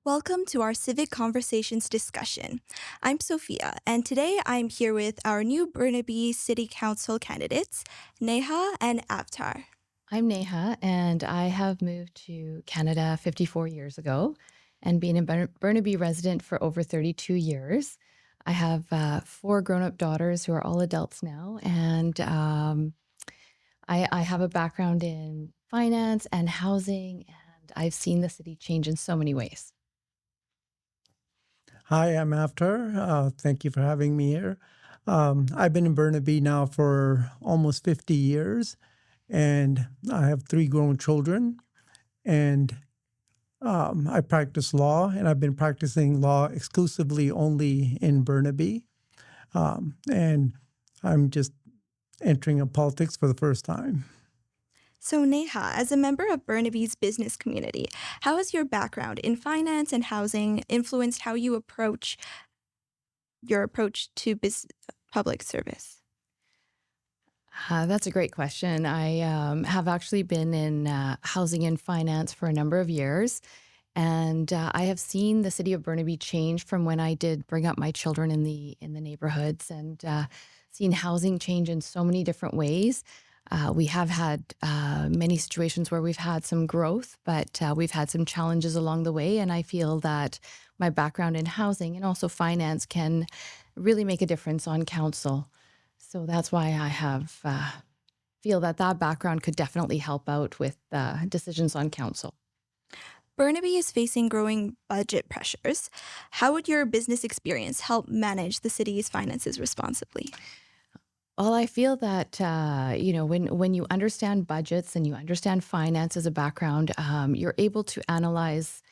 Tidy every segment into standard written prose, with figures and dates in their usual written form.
Welcome to our Civic Conversations discussion. I'm Sophia, and today I'm here with our new Burnaby City Council candidates, Neha and Avtar. I'm Neha, and I have moved to Canada 54 years ago and been a Burnaby resident for over 32 years. I have four grown up daughters who are all adults now, and I have a background in finance and housing, and I've seen the city change in so many ways. Hi, I'm Avtar. Thank you for having me here. I've been in Burnaby now for almost 50 years, and I have three grown children. And I practice law, and I've been practicing law exclusively only in Burnaby. And I'm just entering politics for the first time. So, Neha, as a member of Burnaby's business community, how has your background in finance and housing influenced how you approach your approach to public service? That's a great question. I have actually been in housing and finance for a number of years. And I have seen the city of Burnaby change from when I did bring up my children in the neighborhoods, and seen housing change in so many different ways. We have had many situations where we've had some growth, but we've had some challenges along the way. And I feel that my background in housing and also finance can really make a difference on council. So that's why I have feel that background could definitely help out with decisions on council. Burnaby is facing growing budget pressures. How would your business experience help manage the city's finances responsibly? Well, I feel that when you understand budgets and you understand finance as a background, you're able to analyze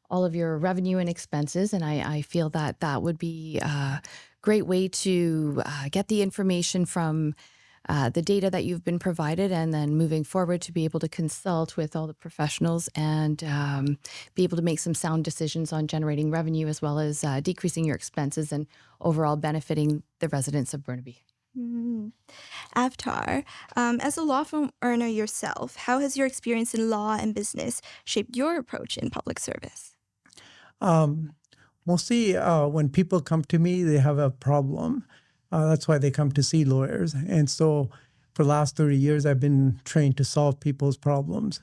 all of your revenue and expenses, and I feel that that would be a great way to get the information from the data that you've been provided, and then moving forward to be able to consult with all the professionals and be able to make some sound decisions on generating revenue as well as decreasing your expenses and overall benefiting the residents of Burnaby. Mm. Avtar, as a law firm owner yourself, how has your experience in law and business shaped your approach in public service? Um, Mostly when people come to me, they have a problem. That's why they come to see lawyers. And so for the last 30 years, I've been trained to solve people's problems.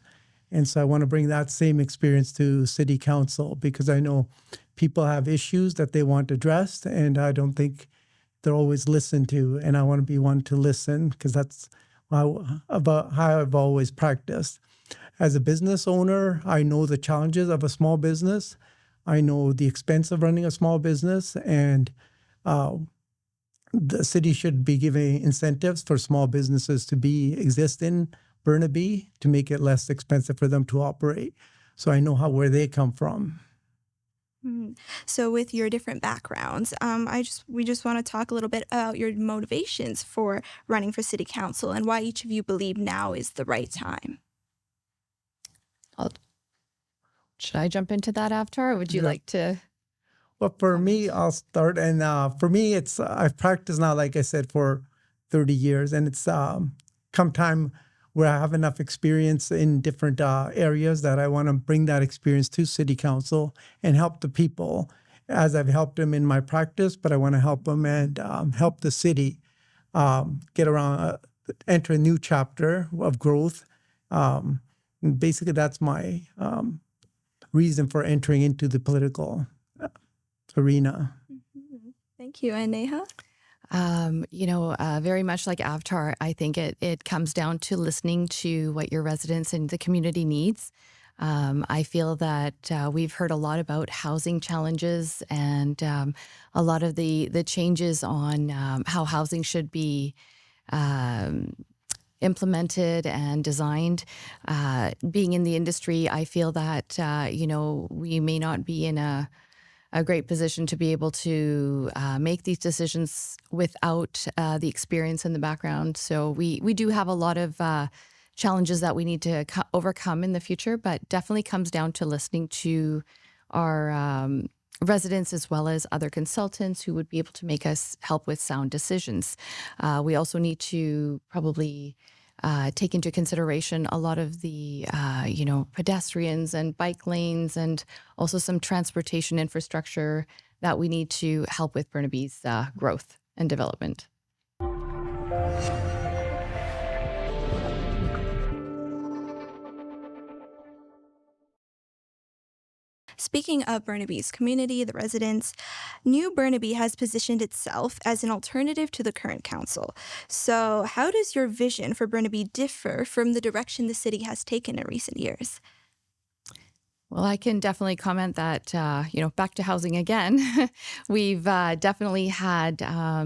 And so I want to bring that same experience to city council because I know people have issues that they want addressed, and I don't think they're always listened to. And I want to be one to listen because that's about how I've always practiced. As a business owner, I know the challenges of a small business. I know the expense of running a small business, and uh, the city should be giving incentives for small businesses to exist in Burnaby to make it less expensive for them to operate. So I know where they come from. Mm. So, with your different backgrounds, we just want to talk a little bit about your motivations for running for city council and why each of you believe now is the right time. I'll, should I jump into that after, or would you Yeah. like to Well, for me, comment? I'll start. And for me, it's I've practiced now, like I said, for 30 years, and it's come time where I have enough experience in different areas that I want to bring that experience to City Council and help the people as I've helped them in my practice. But I want to help them and help the city get around, enter a new chapter of growth. And basically, that's my reason for entering into the political arena. Mhm. Thank you. And Neha? Very much like Avtar, I think it comes down to listening to what your residents and the community needs. I feel that we've heard a lot about housing challenges and a lot of the changes on how housing should be um, implemented and designed. Being in the industry, I feel that we may not be in a great position to be able to make these decisions without the experience in the background. So we do have a lot of challenges that we need to overcome in the future, but definitely comes down to listening to our residents as well as other consultants who would be able to make us help with sound decisions. We also need to probably take into consideration a lot of the, pedestrians and bike lanes and also some transportation infrastructure that we need to help with Burnaby's growth and development. Speaking of Burnaby's community, the residents, New Burnaby has positioned itself as an alternative to the current council. So, how does your vision for Burnaby differ from the direction the city has taken in recent years? Well, I can definitely comment that, back to housing again. We've definitely had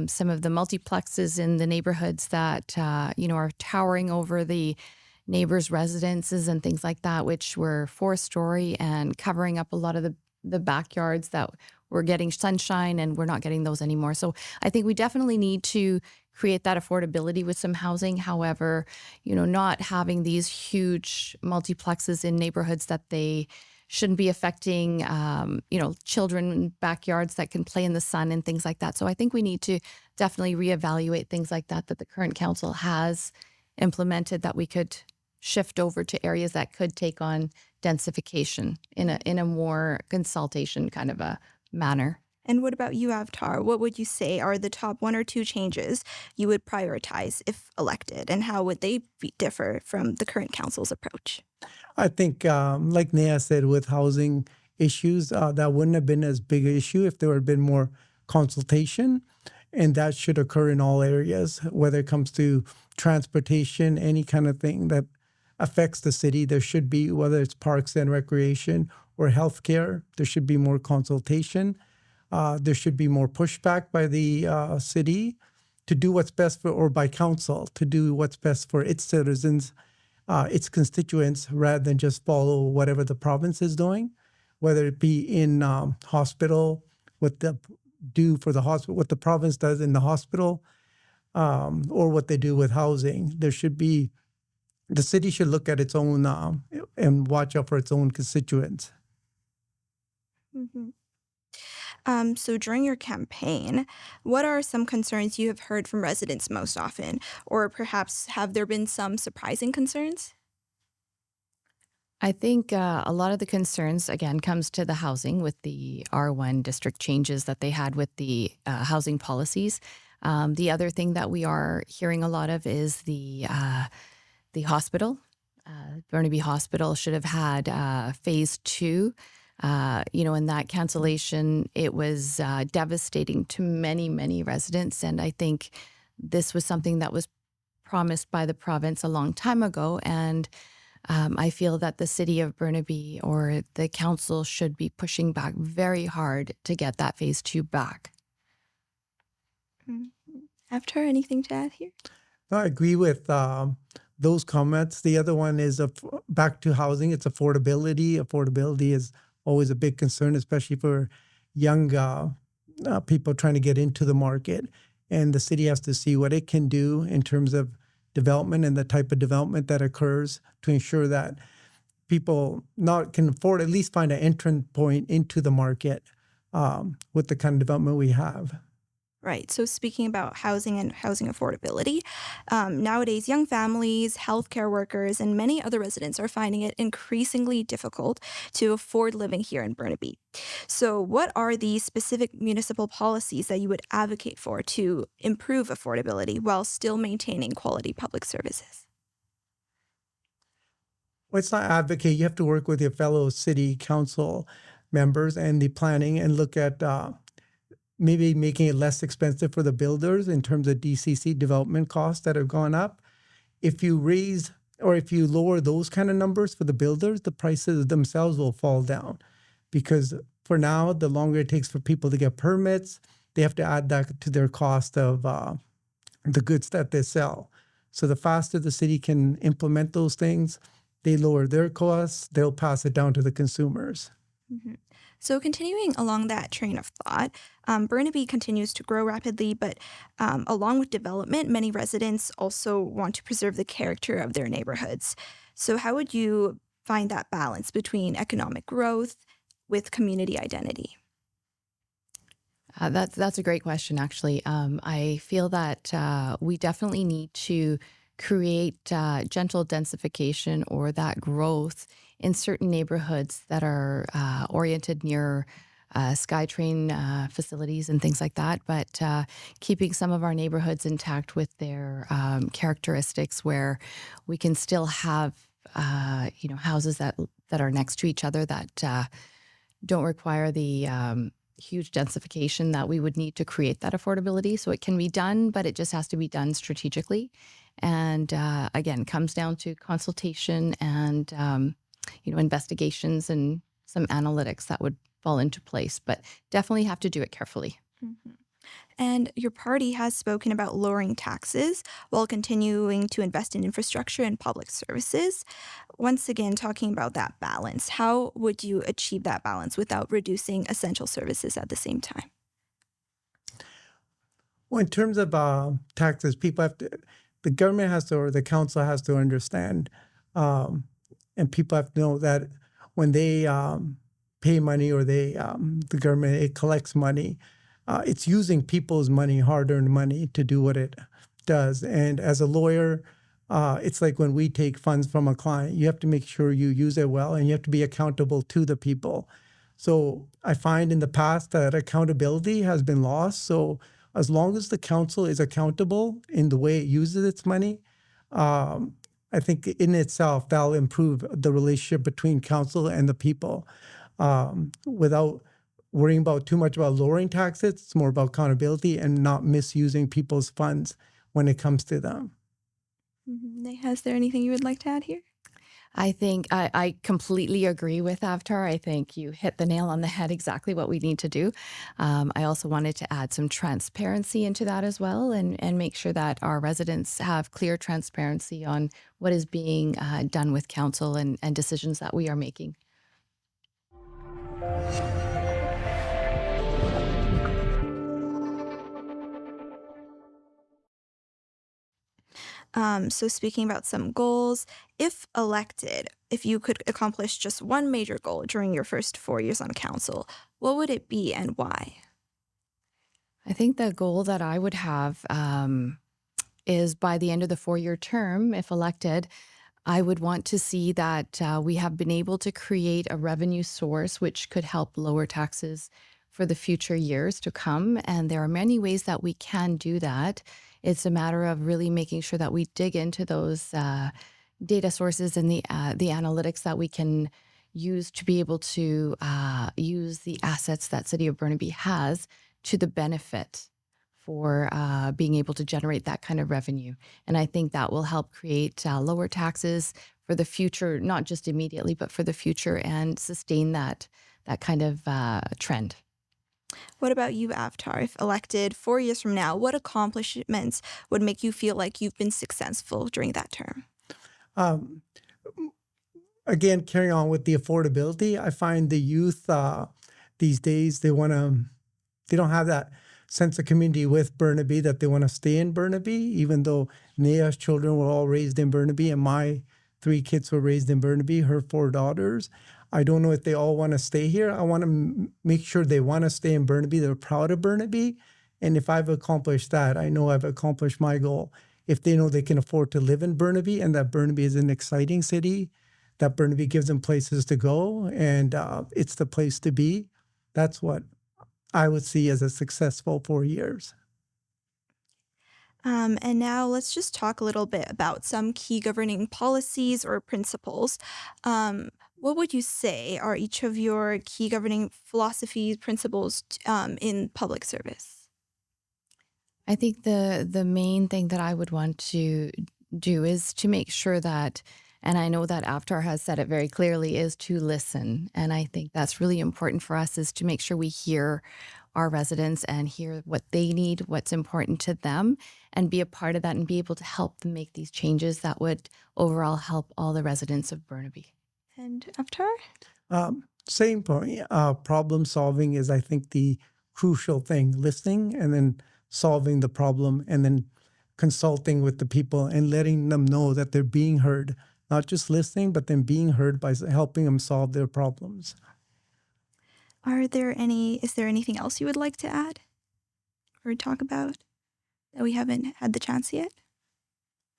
some of the multiplexes in the neighborhoods that, are towering over the neighbors' residences and things like that, which were 4-story and covering up a lot of the backyards that were getting sunshine, and we're not getting those anymore. So I think we definitely need to create that affordability with some housing. However, not having these huge multiplexes in neighborhoods that they shouldn't be affecting, children in backyards that can play in the sun and things like that. So I think we need to definitely reevaluate things like that the current council has implemented, that we could shift over to areas that could take on densification in a more consultation kind of a manner. And what about you, Avtar? What would you say are the top one or two changes you would prioritize if elected, and how would they differ from the current council's approach? I think, like Neha said, with housing issues, that wouldn't have been as big an issue if there had been more consultation. And that should occur in all areas, whether it comes to transportation, any kind of thing that affects the city. There should be, whether it's parks and recreation or healthcare, there should be more consultation. There should be more pushback by the city to do what's best for, or by council to do what's best for its citizens, its constituents, rather than just follow whatever the province is doing, whether it be in hospital, what the do for the hospital, what the province does in the hospital, or what they do with housing. The city should look at its own and watch out for its own constituents. Mhm. So during your campaign, what are some concerns you have heard from residents most often? Or perhaps have there been some surprising concerns? I think a lot of the concerns, again, comes to the housing with the R1 district changes that they had with the housing policies. The other thing that we are hearing a lot of is the hospital. Burnaby Hospital should have had phase 2. In that cancellation, it was devastating to many, many residents. And I think this was something that was promised by the province a long time ago. And I feel that the city of Burnaby or the council should be pushing back very hard to get that phase 2 back. Mhm. After anything to add here? I agree with those comments. The other one is back to housing. It's affordability. Affordability is always a big concern, especially for young people trying to get into the market. And the city has to see what it can do in terms of development and the type of development that occurs to ensure that people not can afford, at least find an entrance point into the market with the kind of development we have. Right. So speaking about housing and housing affordability, nowadays young families, healthcare workers, and many other residents are finding it increasingly difficult to afford living here in Burnaby. So what are the specific municipal policies that you would advocate for to improve affordability while still maintaining quality public services? Well, it's not advocate. You have to work with your fellow city council members and the planning and look at maybe making it less expensive for the builders in terms of DCC development costs that have gone up. If you raise or if you lower those kind of numbers for the builders, the prices themselves will fall down. Because for now, the longer it takes for people to get permits, they have to add that to their cost of the goods that they sell. So the faster the city can implement those things, they lower their costs, they'll pass it down to the consumers. Mhm. So, continuing along that train of thought, Burnaby continues to grow rapidly, but along with development, many residents also want to preserve the character of their neighborhoods. So, how would you find that balance between economic growth with community identity? That's a great question, actually. I feel that we definitely need to create gentle densification or that growth in certain neighborhoods that are oriented near SkyTrain facilities and things like that, but keeping some of our neighborhoods intact with their characteristics where we can still have houses that are next to each other that don't require the huge densification that we would need to create that affordability. So it can be done, but it just has to be done strategically. And again, comes down to consultation and investigations and some analytics that would fall into place, but definitely have to do it carefully. Mhm. And your party has spoken about lowering taxes while continuing to invest in infrastructure and public services. Once again, talking about that balance, how would you achieve that balance without reducing essential services at the same time? Well, in terms of taxes, the government has to, or the council has to understand, um, and people have to know that when they pay money or the government, it collects money, it's using people's money, hard-earned money, to do what it does. And as a lawyer, it's like when we take funds from a client, you have to make sure you use it well, and you have to be accountable to the people. So I find in the past that accountability has been lost. So as long as the council is accountable in the way it uses its money, um, I think in itself that'll improve the relationship between council and the people. Without worrying about too much about lowering taxes, it's more about accountability and not misusing people's funds when it comes to them. Neha, is there anything you would like to add here? I think I completely agree with Avtar. I think you hit the nail on the head exactly what we need to do. I also wanted to add some transparency into that as well and make sure that our residents have clear transparency on what is being done with council and decisions that we are making. So speaking about some goals, if elected, if you could accomplish just one major goal during your first 4 years on council, what would it be and why? I think the goal that I would have is by the end of the 4-year term, if elected, I would want to see that we have been able to create a revenue source which could help lower taxes for the future years to come. And there are many ways that we can do that. It's a matter of really making sure that we dig into those data sources and the analytics that we can use to be able to use the assets that City of Burnaby has to the benefit for being able to generate that kind of revenue. And I think that will help create lower taxes for the future, not just immediately, but for the future, and sustain that kind of trend. What about you, Avtar? If elected 4 years from now, what accomplishments would make you feel like you've been successful during that term? Um, Again, carrying on with the affordability, I find the youth these days, they don't have that sense of community with Burnaby, that they want to stay in Burnaby, even though Neha's children were all raised in Burnaby and my 3 kids were raised in Burnaby, her 4 daughters. I don't know if they all want to stay here. I want to make sure they want to stay in Burnaby. They're proud of Burnaby. And if I've accomplished that, I know I've accomplished my goal. If they know they can afford to live in Burnaby and that Burnaby is an exciting city, that Burnaby gives them places to go and it's the place to be, that's what I would see as a successful 4 years. And now let's just talk a little bit about some key governing policies or principles. What would you say are each of your key governing philosophies, principles in public service? I think the main thing that I would want to do is to make sure that, and I know that Avtar has said it very clearly, is to listen. And I think that's really important for us, is to make sure we hear our residents and hear what they need, what's important to them, and be a part of that and be able to help them make these changes that would overall help all the residents of Burnaby. And Avtar? Same point. Problem solving is, I think, the crucial thing. Listening and then solving the problem and then consulting with the people and letting them know that they're being heard. Not just listening, but then being heard by helping them solve their problems. Is there anything else you would like to add or talk about that we haven't had the chance yet?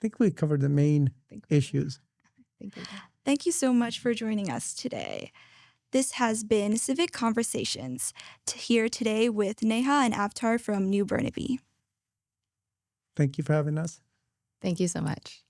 think we covered the main think we did. issues. I think we did. Thank you so much for joining us today. This has been Civic Conversations, here today with Neha and Avtar from New Burnaby. Thank you for having us. Thank you so much.